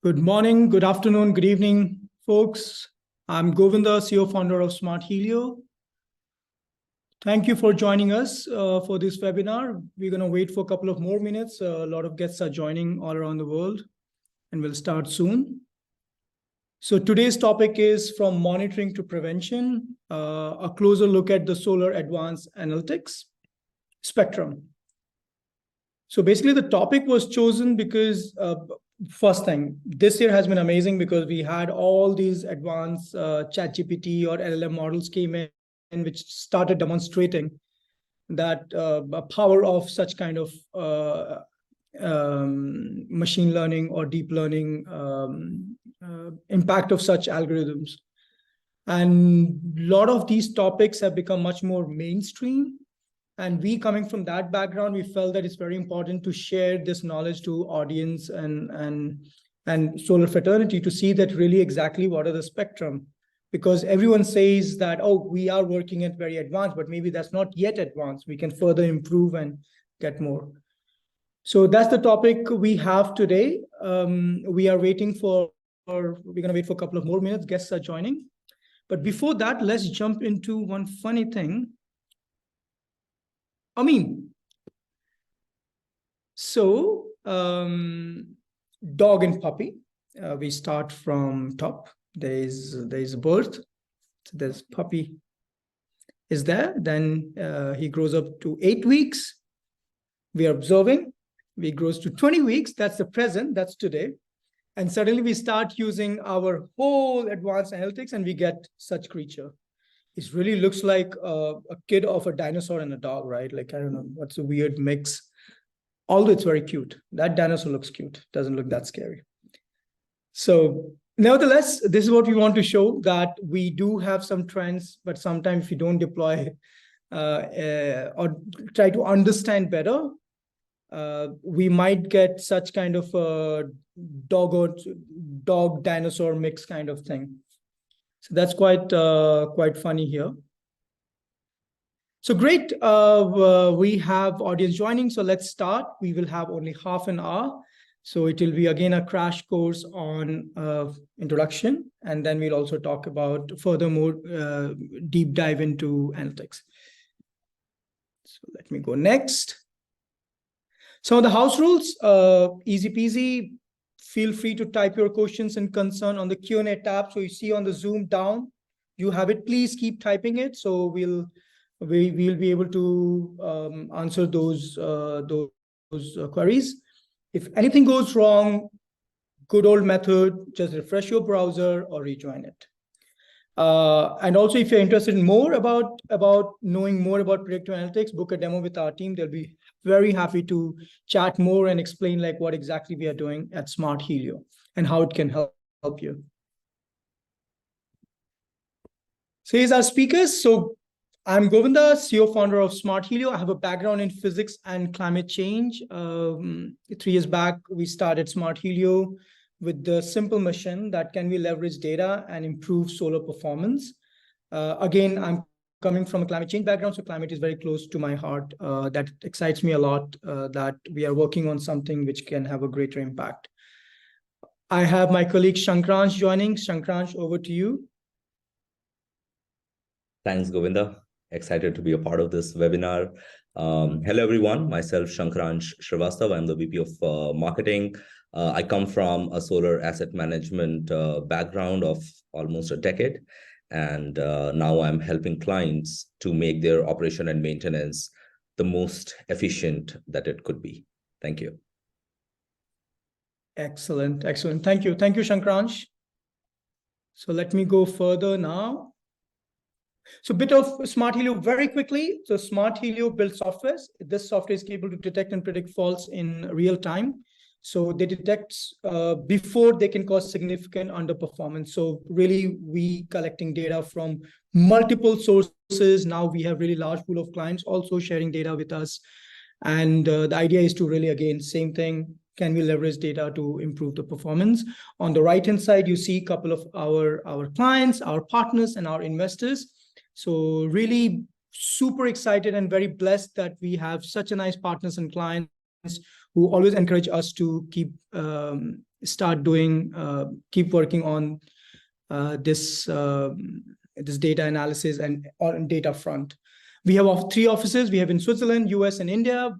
Good morning, good afternoon, good evening, folks. I'm Govinda, CEO founder of Smart Helio. Thank you for joining us for this webinar. We're going to wait for a couple of more minutes. A lot of guests are joining all around the world, and we'll start soon. So today's topic is from monitoring to prevention, a closer look at the solar advanced analytics spectrum. So basically the topic was chosen because first thing, this year has been amazing because we had all these advanced ChatGPT or LLM models came in, which started demonstrating that power of such kind of machine learning or deep learning impact of such algorithms. And a lot of these topics have become much more mainstream. And we, coming from that background, we felt that it's very important to share this knowledge to audience and solar fraternity to see that really exactly what are the spectrum. Because everyone says that, oh, we are working at very advanced, but maybe that's not yet advanced. We can further improve and get more. So that's the topic we have today. We are waiting for, we're going to wait for a couple of more minutes. Guests are joining. But before that, let's jump into one funny thing. So dog and puppy, we start from top. There's birth. So there's puppy is there. Then he grows up to 8 weeks. We are observing. We grows to 20 weeks. That's the present. That's today. And suddenly we start using our whole advanced analytics and we get such creature. It really looks like a kid of a dinosaur and a dog, right? Like, I don't know, what's a weird mix. Although it's very cute. That dinosaur looks cute. Doesn't look that scary. So nevertheless, this is what we want to show, that we do have some trends, but sometimes if you don't deploy or try to understand better, we might get such kind of a dog dinosaur mix kind of thing. So that's quite funny here. So great, we have audience joining. So let's start. We will have only half an hour. So it will be again a crash course on introduction. And then we'll also talk about furthermore deep dive into analytics. So let me go next. So the house rules, easy peasy. Feel free to type your questions and concern on the Q&A tab. So you see on the Zoom down, you have it. Please keep typing it. So we'll be able to answer those queries. If anything goes wrong, good old method, just refresh your browser or rejoin it. And also, if you're interested in more about knowing more about predictive analytics, book a demo with our team. They'll be very happy to chat more and explain like what exactly we are doing at Smart Helio and how it can help you. So here's our speakers. So I'm Govinda, CEO founder of Smart Helio. I have a background in physics and climate change. 3 years back, we started Smart Helio with the simple mission that can we leverage data and improve solar performance. Again, I'm coming from a climate change background, so climate is very close to my heart. That excites me a lot, that we are working on something which can have a greater impact. I have my colleague Shankransh joining. Shankransh, over to you. Thanks, Govinda. Excited to be a part of this webinar. Hello, everyone. Myself, Shankransh Srivastav. I'm the VP of Marketing. I come from a solar asset management background of almost a decade. And now I'm helping clients to make their operation and maintenance the most efficient that it could be. Thank you. Excellent, excellent. Thank you. Thank you, Shankransh. So let me go further now. So a bit of Smart Helio very quickly. So Smart Helio builds software. This software is capable to detect and predict faults in real time. So they detect before they can cause significant underperformance. So really, we collecting data from multiple sources. Now we have really large pool of clients also sharing data with us. And the idea is to really, again, same thing. Can we leverage data to improve the performance? On the right-hand side, you see a couple of our clients, our partners, and our investors. So really super excited and very blessed that we have such a nice partners and clients who always encourage us to keep keep working on this data analysis and on data front. We have 3 offices. We have in Switzerland, US, and India.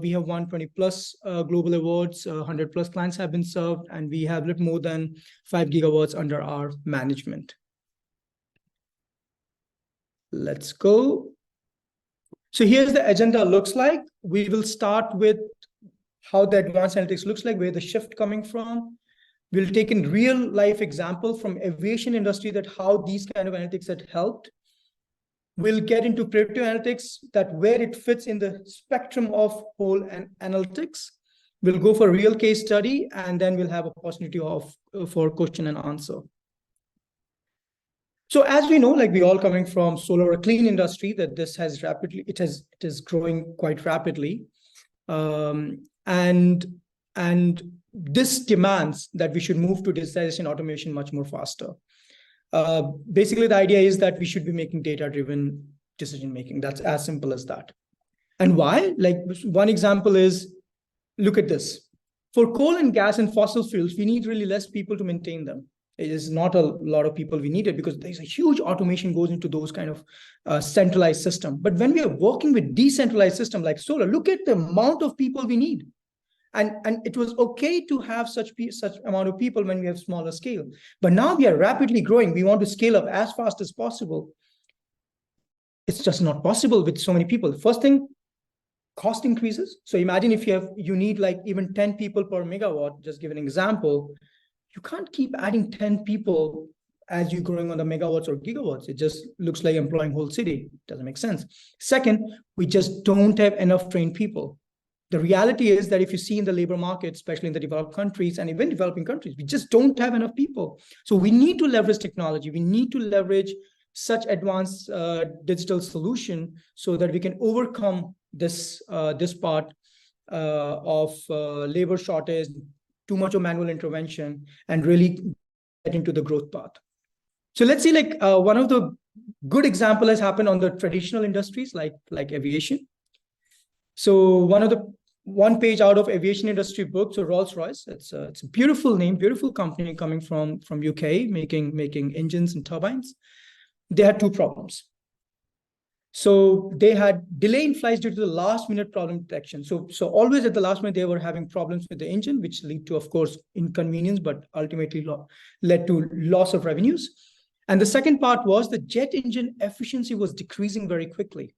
We have 120 plus global awards. 100 plus clients have been served, and we have a little more than 5 gigawatts under our management. Let's go. So here's the agenda looks like. We will start with how the advanced analytics looks like, where the shift coming from. We'll take in real life example from aviation industry that how these kind of analytics had helped. We'll get into predictive analytics, that where it fits in the spectrum of whole analytics. We'll go for a real case study, and then we'll have a opportunity for question and answer. So as we know, like we all coming from solar or clean industry, that this has rapidly, it is growing quite rapidly. And this demands that we should move to digitalization automation much more faster. Basically, the idea is that we should be making data-driven decision-making. That's as simple as that. And why? Like one example is, look at this. For coal and gas and fossil fuels, we need really less people to maintain them. It is not a lot of people we needed because there's a huge automation goes into those kind of centralized system. But when we are working with decentralized system like solar, look at the amount of people we need. And it was okay to have such amount of people when we have smaller scale. But now we are rapidly growing. We want to scale up as fast as possible. It's just not possible with so many people. First thing, cost increases. So imagine if you need like even 10 people per megawatt, just give an example. You can't keep adding 10 people as you're growing on the megawatts or gigawatts. It just looks like employing whole city. Doesn't make sense. Second, we just don't have enough trained people. The reality is that if you see in the labor market, especially in the developed countries and even developing countries, we just don't have enough people. So we need to leverage technology. We need to leverage such advanced digital solution so that we can overcome this part of labor shortage, too much of manual intervention, and really get into the growth path. So let's see, like one of the good example has happened on the traditional industries like aviation. So one page out of aviation industry book, so Rolls-Royce, it's a beautiful name, beautiful company coming from UK, making engines and turbines. They had 2 problems. So they had delay in flights due to the last minute problem detection. So always at the last minute, they were having problems with the engine, which lead to, of course, inconvenience, but ultimately led to loss of revenues. And the second part was the jet engine efficiency was decreasing very quickly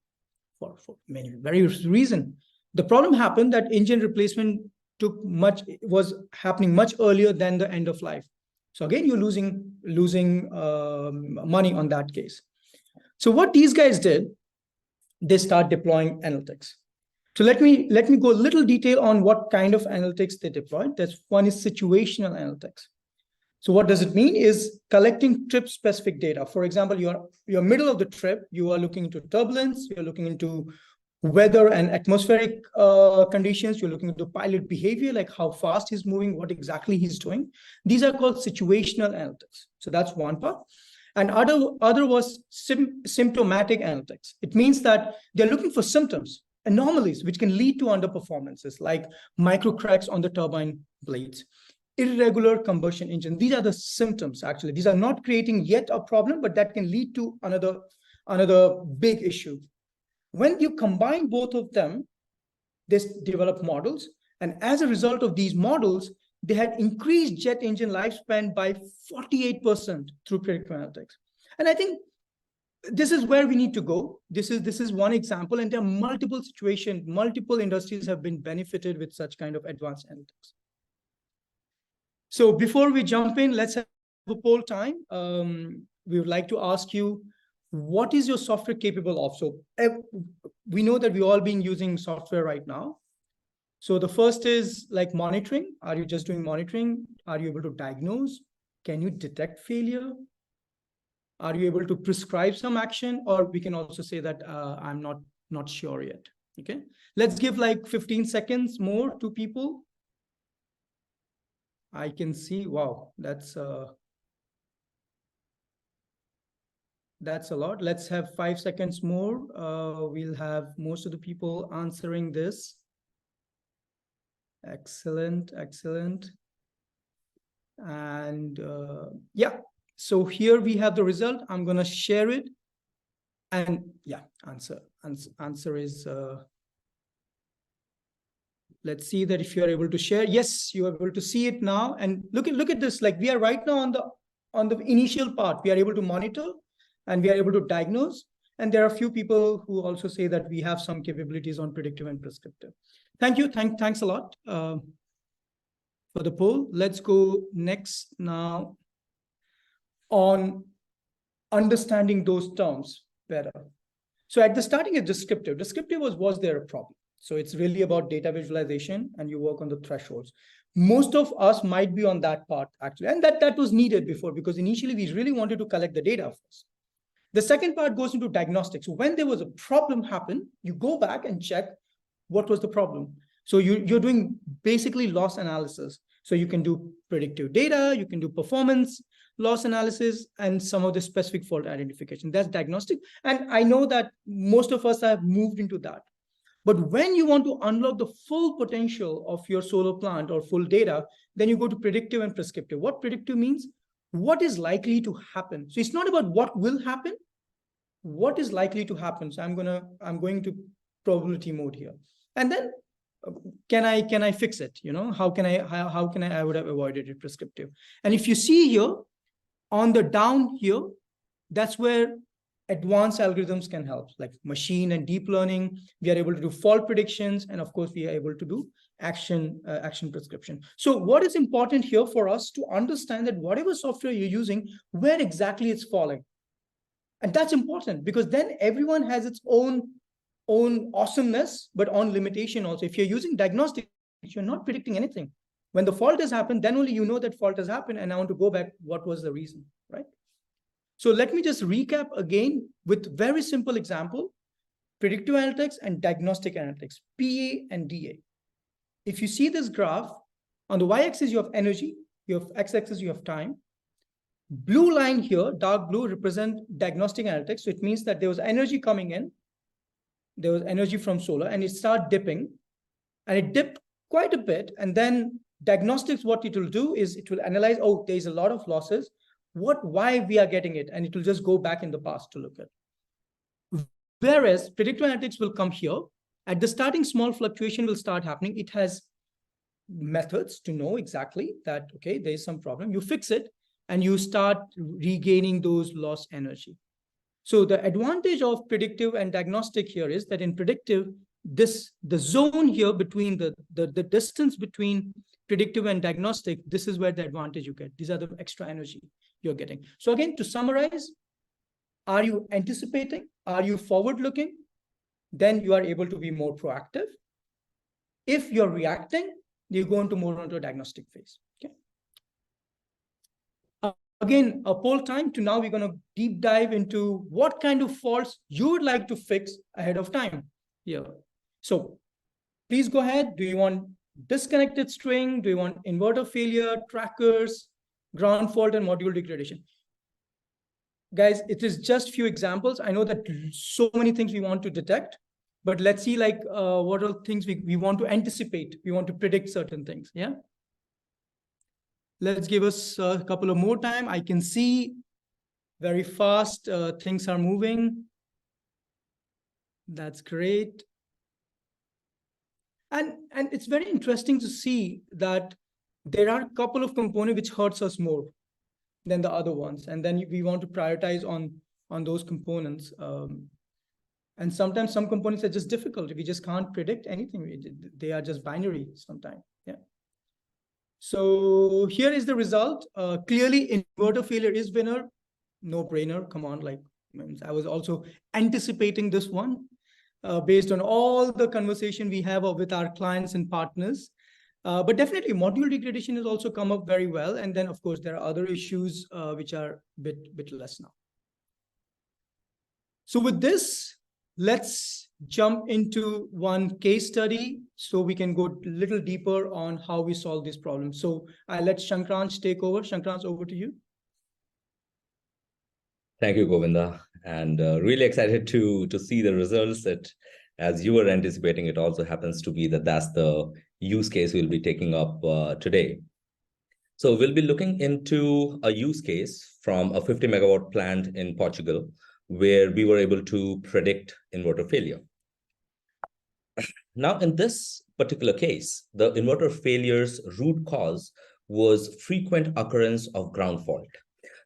for many various reasons. The problem happened that engine replacement was happening much earlier than the end of life. So again, you're losing money on that case. So what these guys did, they start deploying analytics. So let me go a little detail on what kind of analytics they deployed. That's one is situational analytics. So what does it mean is collecting trip specific data. For example, you're middle of the trip, you are looking into turbulence, you're looking into weather and atmospheric conditions, you're looking into pilot behavior, like how fast he's moving, what exactly he's doing. These are called situational analytics. So that's one part. And other was symptomatic analytics. It means that they're looking for symptoms, anomalies, which can lead to underperformances, like micro cracks on the turbine blades, irregular combustion engine. These are the symptoms, actually. These are not creating yet a problem, but that can lead to another big issue. When you combine both of them, they develop models. And as a result of these models, they had increased jet engine lifespan by 48% through predictive analytics. And I think this is where we need to go. This is one example, and there are multiple situations, multiple industries have been benefited with such kind of advanced analytics. So before we jump in, let's have a poll time. We would like to ask you, what is your software capable of? So we know that we've all been using software right now. So the first is like monitoring. Are you just doing monitoring? Are you able to diagnose? Can you detect failure? Are you able to prescribe some action? Or we can also say that I'm not sure yet. Okay, let's give like 15 seconds more to people. I can see, wow, that's a lot. Let's have 5 seconds more. We'll have most of the people answering this. Excellent, excellent. And yeah, so here we have the result. I'm going to share it. And yeah, answer is, let's see that if you're able to share. Yes, you are able to see it now. And look at this, like we are right now on the initial part. We are able to monitor and we are able to diagnose. And there are a few people who also say that we have some capabilities on predictive and prescriptive. Thank you. Thanks a lot for the poll. Let's go next now on understanding those terms better. So at the starting, it's descriptive. Descriptive was there a problem? So it's really about data visualization and you work on the thresholds. Most of us might be on that part actually. And that was needed before because initially we really wanted to collect the data first. The second part goes into diagnostics. So when there was a problem happen, you go back and check what was the problem. So you're doing basically loss analysis. So you can do predictive data, you can do performance loss analysis, and some of the specific fault identification. That's diagnostic. And I know that most of us have moved into that. But when you want to unlock the full potential of your solar plant or full data, then you go to predictive and prescriptive. What predictive means? What is likely to happen? So it's not about what will happen, what is likely to happen. So I'm going to probability mode here. And then can I fix it? You know, how can I would have avoided it prescriptive. And if you see here on the down here, that's where advanced algorithms can help, like machine and deep learning. We are able to do fault predictions, and of course we are able to do action prescription. So what is important here for us to understand that whatever software you're using, where exactly it's falling. And that's important because then everyone has its own awesomeness, but on limitation also. If you're using diagnostics, you're not predicting anything. When the fault has happened, then only you know that fault has happened, and I want to go back, what was the reason, right? So let me just recap again with very simple example, predictive analytics and diagnostic analytics, PA and DA. If you see this graph, on the y-axis you have energy, you have x-axis you have time. Blue line here, dark blue, represent diagnostic analytics. So it means that there was energy coming in, there was energy from solar, and it started dipping, and it dipped quite a bit. And then diagnostics, what it will do is it will analyze, oh, there's a lot of losses, why we are getting it, and it will just go back in the past to look at. Whereas predictive analytics will come here. At the starting, small fluctuation will start happening. It has methods to know exactly that, okay, there is some problem. You fix it, and you start regaining those lost energy. So the advantage of predictive and diagnostic here is that in predictive, the zone here between the distance between predictive and diagnostic, this is where the advantage you get. These are the extra energy you're getting. So again, to summarize, are you anticipating? Are you forward-looking? Then you are able to be more proactive. If you're reacting, you go into more onto a diagnostic phase. Okay. Again, a poll time. To now, we're going to deep dive into what kind of faults you would like to fix ahead of time here. So please go ahead. Do you want disconnected string? Do you want inverter failure, trackers, ground fault, and module degradation? Guys, it is just few examples. I know that so many things we want to detect, but let's see like what are things we want to anticipate. We want to predict certain things. Yeah. Let's give us a couple of more time. I can see very fast things are moving. That's great. And it's very interesting to see that there are a couple of components which hurts us more than the other ones. And then we want to prioritize on those components. And sometimes some components are just difficult. We just can't predict anything. They are just binary sometimes. Yeah. So here is the result. Clearly, inverter failure is winner. No brainer. Come on, like I was also anticipating this one based on all the conversation we have with our clients and partners. But definitely, module degradation has also come up very well. And then, of course, there are other issues which are a bit less now. So with this, let's jump into one case study so we can go a little deeper on how we solve this problem. So I'll let Shankransh take over. Shankransh, over to you. Thank you, Govinda. And really excited to see the results that as you were anticipating, it also happens to be that that's the use case we'll be taking up today. So we'll be looking into a use case from a 50 megawatt plant in Portugal, where we were able to predict inverter failure. Now, in this particular case, the inverter failure's root cause was frequent occurrence of ground fault.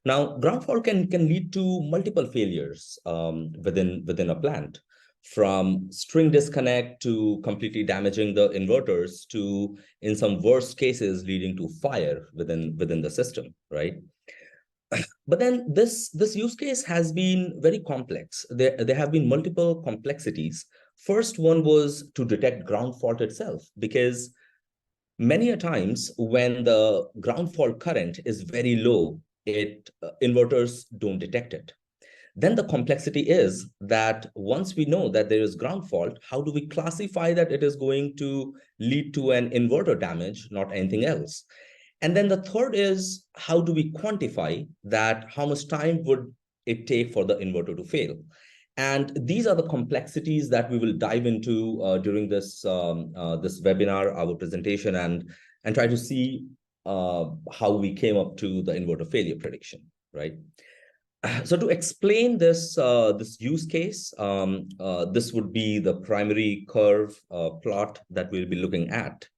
Now, ground fault can lead to multiple failures within a plant, from string disconnect to completely damaging the inverters to, in some worst cases, leading to fire within the system, right? But then this use case has been very complex. There have been multiple complexities. First one was to detect ground fault itself, because many a times when the ground fault current is very low, inverters don't detect it. Then the complexity is that once we know that there is ground fault, how do we classify that it is going to lead to an inverter damage, not anything else? And then the third is, how do we quantify that? How much time would it take for the inverter to fail? And these are the complexities that we will dive into during this webinar, our presentation, and try to see how we came up to the inverter failure prediction, right? So to explain this use case, this would be the primary curve plot that we'll be looking at.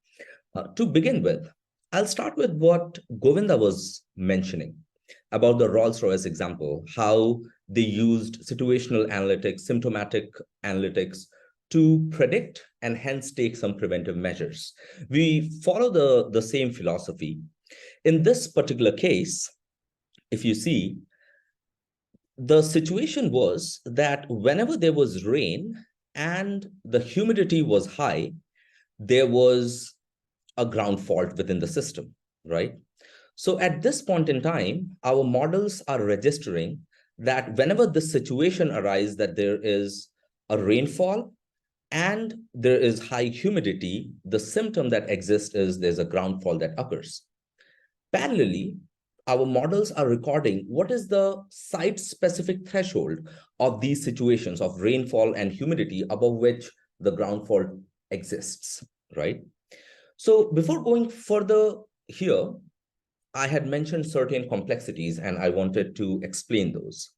To begin with, I'll start with what Govinda was mentioning about the Rolls-Royce example, how they used situational analytics, symptomatic analytics to predict and hence take some preventive measures. We follow the same philosophy. In this particular case, if you see, the situation was that whenever there was rain and the humidity was high, there was a ground fault within the system, right? So at this point in time, our models are registering that whenever this situation arises, that there is a rainfall and there is high humidity, the symptom that exists is there's a ground fault that occurs. Parallelly, our models are recording what is the site-specific threshold of these situations of rainfall and humidity above which the ground fault exists, right? So before going further here, I had mentioned certain complexities and I wanted to explain those.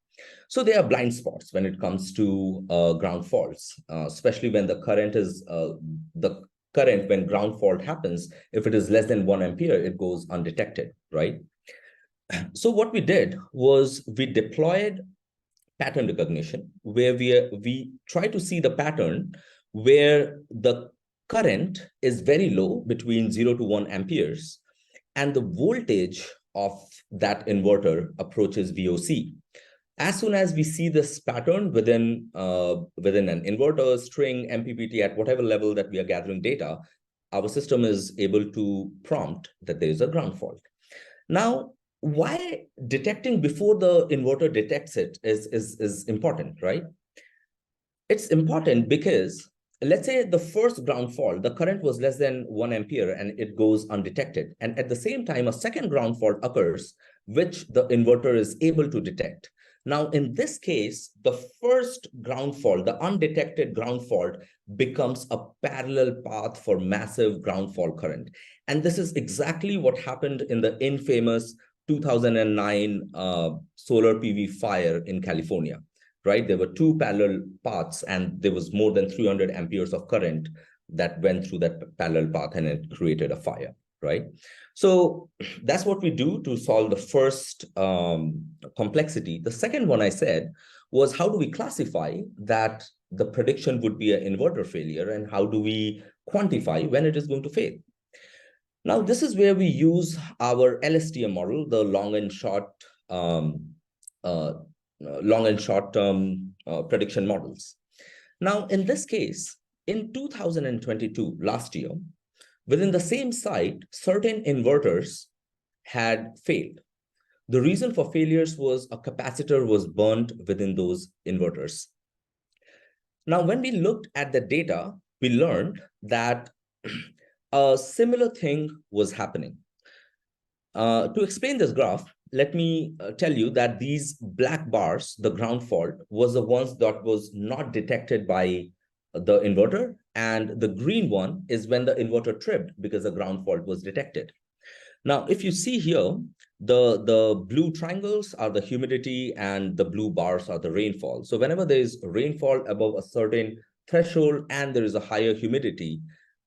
So there are blind spots when it comes to ground faults, especially when the current is, when ground fault happens, if it is less than 1 ampere, it goes undetected, right? So what we did was we deployed pattern recognition, where we try to see the pattern where the current is very low, between 0 to 1 amperes, and the voltage of that inverter approaches VOC. As soon as we see this pattern within an inverter, string, MPPT, at whatever level that we are gathering data, our system is able to prompt that there is a ground fault. Now, why detecting before the inverter detects it is important, right? It's important because let's say the first ground fault, the current was less than 1 ampere and it goes undetected. And at the same time, a second ground fault occurs, which the inverter is able to detect. Now, in this case, the first ground fault, the undetected ground fault, becomes a parallel path for massive ground fault current. And this is exactly what happened in the infamous 2009 solar PV fire in California, right? There were 2 parallel paths and there was more than 300 amperes of current that went through that parallel path and it created a fire, right? So that's what we do to solve the first complexity. The second one I said was, how do we classify that the prediction would be an inverter failure, and how do we quantify when it is going to fail? Now, this is where we use our LSTM model, the long and short term prediction models. Now, in this case, in 2022, last year, within the same site, certain inverters had failed. The reason for failures was a capacitor was burnt within those inverters. Now, when we looked at the data, we learned that a similar thing was happening. To explain this graph, let me tell you that these black bars, the ground fault, was the ones that was not detected by the inverter, and the green one is when the inverter tripped because a ground fault was detected. Now, if you see here, the blue triangles are the humidity and the blue bars are the rainfall. So whenever there is rainfall above a certain threshold and there is a higher humidity,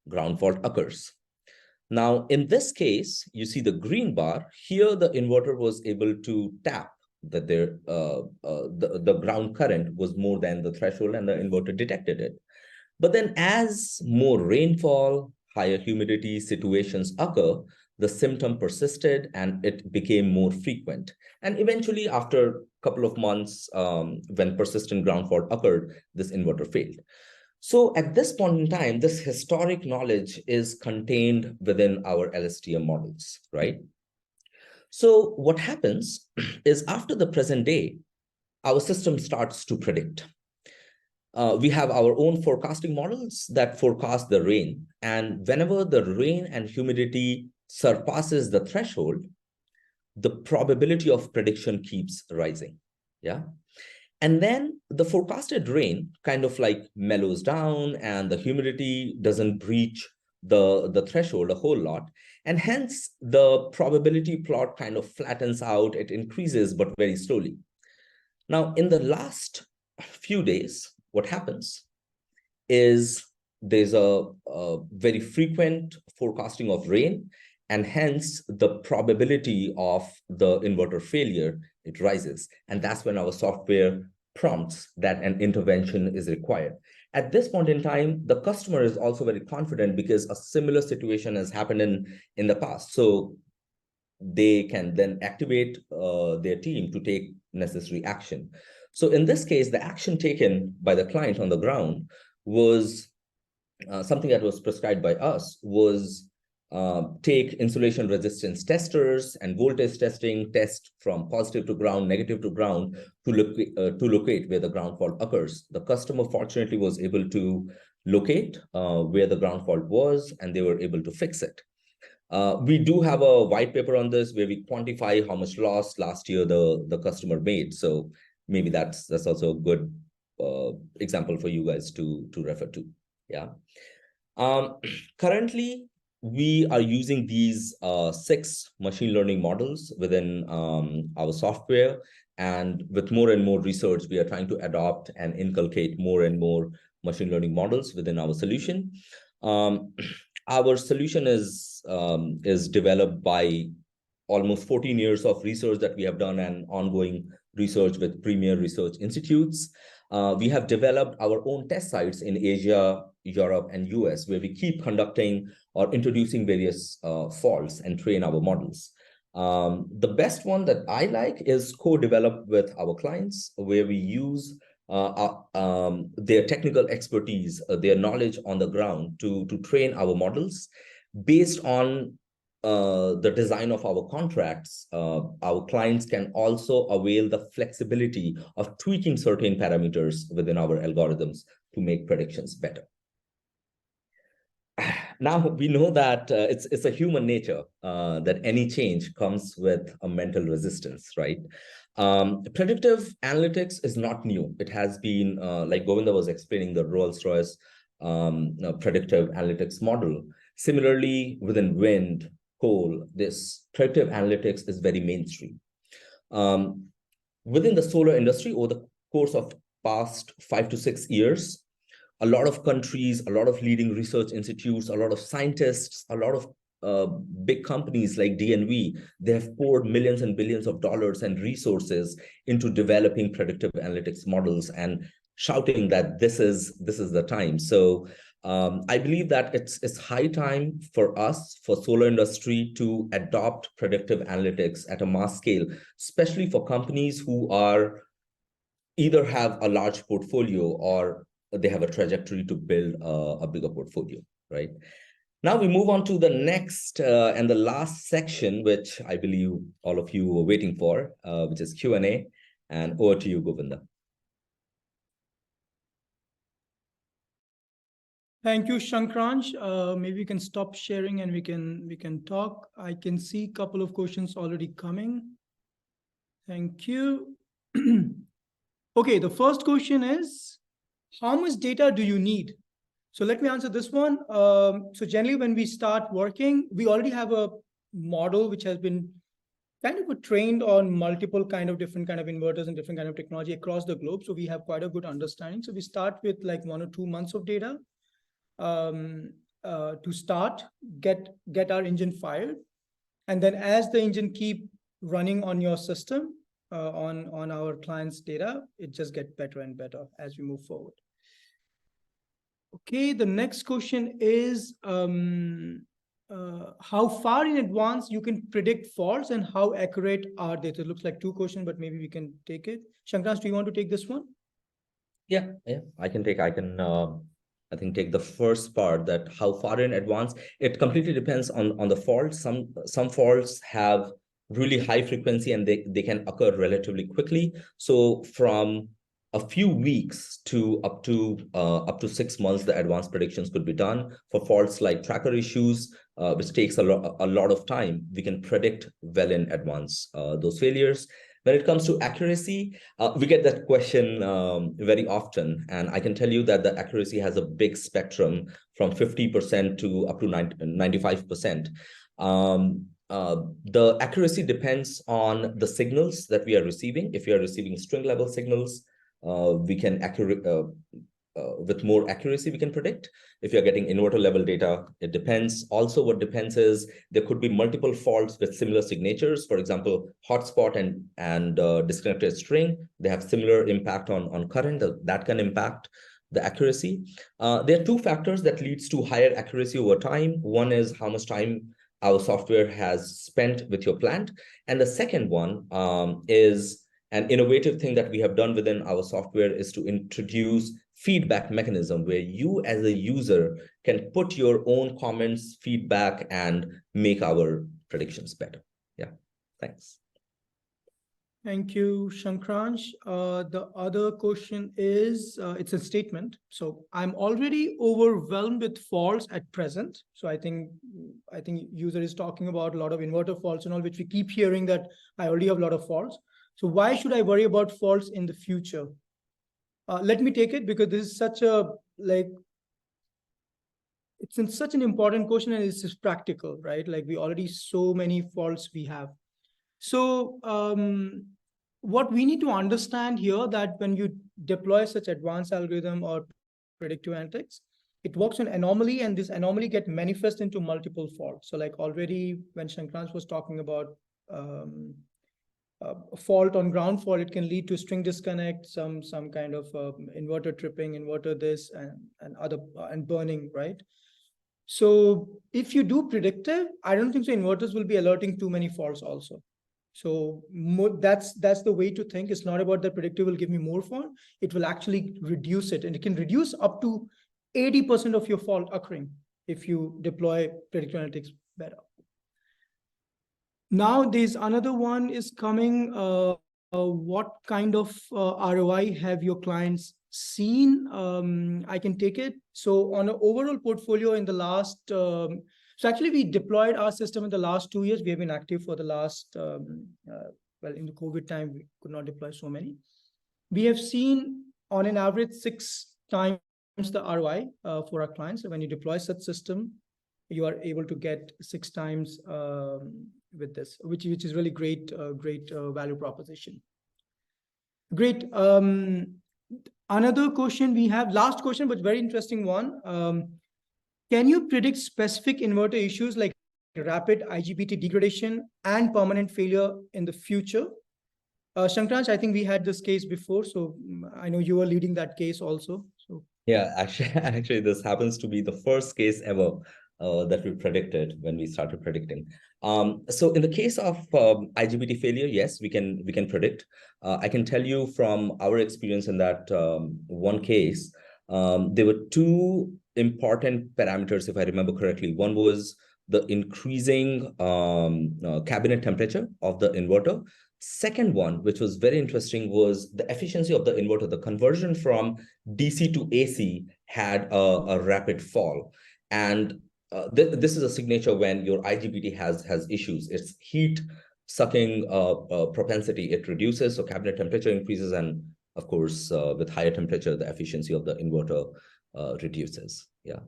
ground fault occurs. Now, in this case, you see the green bar. Here, the inverter was able to tap that the ground current was more than the threshold and the inverter detected it. But then as more rainfall, higher humidity situations occur, the symptom persisted and it became more frequent. And eventually, after a couple of months, when persistent ground fault occurred, this inverter failed. So at this point in time, this historic knowledge is contained within our LSTM models, right? So what happens is after the present day, our system starts to predict. We have our own forecasting models that forecast the rain. And whenever the rain and humidity surpasses the threshold, the probability of prediction keeps rising. Yeah. And then the forecasted rain kind of like mellows down and the humidity doesn't breach the threshold a whole lot. And hence the probability plot kind of flattens out. It increases, but very slowly. Now, in the last few days, what happens is there's a very frequent forecasting of rain, and hence the probability of the inverter failure, it rises. And that's when our software prompts that an intervention is required. At this point in time, the customer is also very confident because a similar situation has happened in the past. So they can then activate their team to take necessary action. So in this case, the action taken by the client on the ground was something that was prescribed by us was take insulation resistance testers and voltage testing, test from positive to ground, negative to ground to locate where the ground fault occurs. The customer fortunately was able to locate where the ground fault was, and they were able to fix it. We do have a white paper on this where we quantify how much loss last year the customer made. So maybe that's also a good example for you guys to refer to. Yeah. Currently, we are using these 6 machine learning models within our software. And with more and more research, we are trying to adopt and inculcate more and more machine learning models within our solution. Our solution is developed by almost 14 years of research that we have done and ongoing research with premier research institutes. We have developed our own test sites in Asia, Europe, and US, where we keep conducting or introducing various faults and train our models. The best one that I like is co-developed with our clients, where we use their technical expertise, their knowledge on the ground to train our models based on the design of our contracts. Our clients can also avail the flexibility of tweaking certain parameters within our algorithms to make predictions better. Now we know that it's a human nature that any change comes with a mental resistance, right? Predictive analytics is not new. It has been, like Govinda was explaining, the Rolls-Royce predictive analytics model. Similarly, within wind, coal, this predictive analytics is very mainstream. Within the solar industry, over the course of past 5 to 6 years, a lot of countries, a lot of leading research institutes, a lot of scientists, a lot of big companies like DNV, they have poured millions and billions of dollars and resources into developing predictive analytics models and shouting that this is the time. So I believe that it's high time for us, for solar industry, to adopt predictive analytics at a mass scale, especially for companies who are either have a large portfolio or they have a trajectory to build a bigger portfolio, right? Now we move on to the next and the last section, which I believe all of you were waiting for, which is Q&A. And over to you, Govinda. Thank you, Shankransh. Maybe we can stop sharing and we can talk. I can see a couple of questions already coming. Thank you. Okay, the first question is, how much data do you need? So let me answer this one. So generally, when we start working, we already have a model which has been kind of trained on multiple different kind of inverters and different kind of technology across the globe. So we have quite a good understanding. So we start with like 1 or 2 months of data to start, get our engine fired. And then as the engine keep running on your system, on our client's data, it just gets better and better as we move forward. Okay, the next question is how far in advance you can predict faults and how accurate are they? So it looks like 2 questions, but maybe we can take it. Shankrans, do you want to take this one? Yeah, I can I think take the first part, that how far in advance. It completely depends on the fault. Some faults have really high frequency and they can occur relatively quickly. So from a few weeks to up to 6 months, the advanced predictions could be done. For faults like tracker issues, which takes a lot of time, we can predict well in advance those failures. When it comes to accuracy, we get that question very often, and I can tell you that the accuracy has a big spectrum from 50% to up to 95%. The accuracy depends on the signals that we are receiving. If we are receiving string level signals, we can with more accuracy we can predict. If you're getting inverter level data, it depends. Also, what depends is there could be multiple faults with similar signatures. For example, hotspot and disconnected string, they have similar impact on current. That can impact the accuracy. There are 2 factors that leads to higher accuracy over time. One is how much time our software has spent with your plant, and the second one is an innovative thing that we have done within our software is to introduce feedback mechanism where you as a user can put your own comments, feedback, and make our predictions better. Yeah, thanks. Thank you, Shankransh. The other question is, it's a statement. So I'm already overwhelmed with faults at present. So I think user is talking about a lot of inverter faults and all, which we keep hearing that I already have a lot of faults. So why should I worry about faults in the future? Let me take it because this is such a, it's such an important question and it's just practical, right? Like we already so many faults we have. So what we need to understand here that when you deploy such advanced algorithm or predictive analytics, it works on anomaly and this anomaly get manifest into multiple faults. So like already when Shankrans was talking about a fault on ground fault, it can lead to string disconnect, some kind of inverter tripping, inverter this and other and burning, right? So if you do predictive, I don't think so inverters will be alerting too many faults also. So that's the way to think. It's not about that predictive will give me more fault. It will actually reduce it, and it can reduce up to 80% of your fault occurring if you deploy predictive analytics better. Now there's another one is coming. What kind of ROI have your clients seen? I can take it. So on an overall portfolio in the last, so actually we deployed our system in the last 2 years. We have been active for the last, well, in the COVID time, we could not deploy so many. We have seen on an average 6 times the ROI for our clients. So when you deploy such system, you are able to get 6 times with this, which is really great value proposition. Great. Another question we have, last question, but very interesting one. Can you predict specific inverter issues like rapid IGBT degradation and permanent failure in the future? Shankrans, I think we had this case before, so I know you were leading that case also. So yeah, actually, this happens to be the first case ever that we predicted when we started predicting. So in the case of IGBT failure, yes, we can predict. I can tell you from our experience in that one case, there were 2 important parameters, if I remember correctly. One was the increasing cabinet temperature of the inverter. Second one, which was very interesting, was the efficiency of the inverter. The conversion from DC to AC had a rapid fall. And this is a signature when your IGBT has issues. Its heat sucking propensity, it reduces, so cabinet temperature increases and of course, with higher temperature, the efficiency of the inverter reduces. Yeah.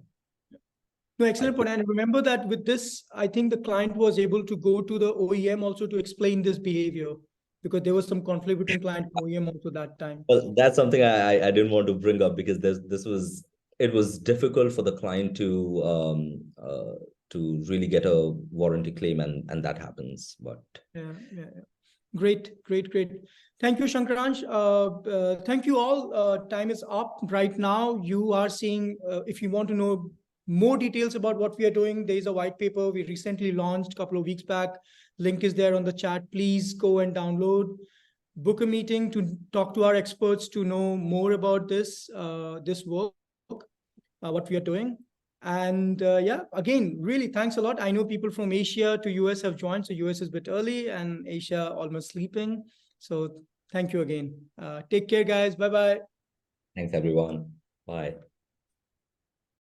No, excellent point. And remember that with this, I think the client was able to go to the OEM also to explain this behavior, because there was some conflict between client and OEM also that time. Well, that's something I didn't want to bring up, because it was difficult for the client to really get a warranty claim, and that happens. But yeah. Great. Thank you, Shankransh. Thank you all. Time is up right now. You are seeing, if you want to know more details about what we are doing, there is a white paper we recently launched a couple of weeks back. Link is there on the chat. Please go and download. Book a meeting to talk to our experts to know more about this work, what we are doing. And yeah, again, really thanks a lot. I know people from Asia to US have joined, so US is a bit early and Asia almost sleeping. So thank you again. Take care, guys. Bye-bye. thanks, everyone. Bye.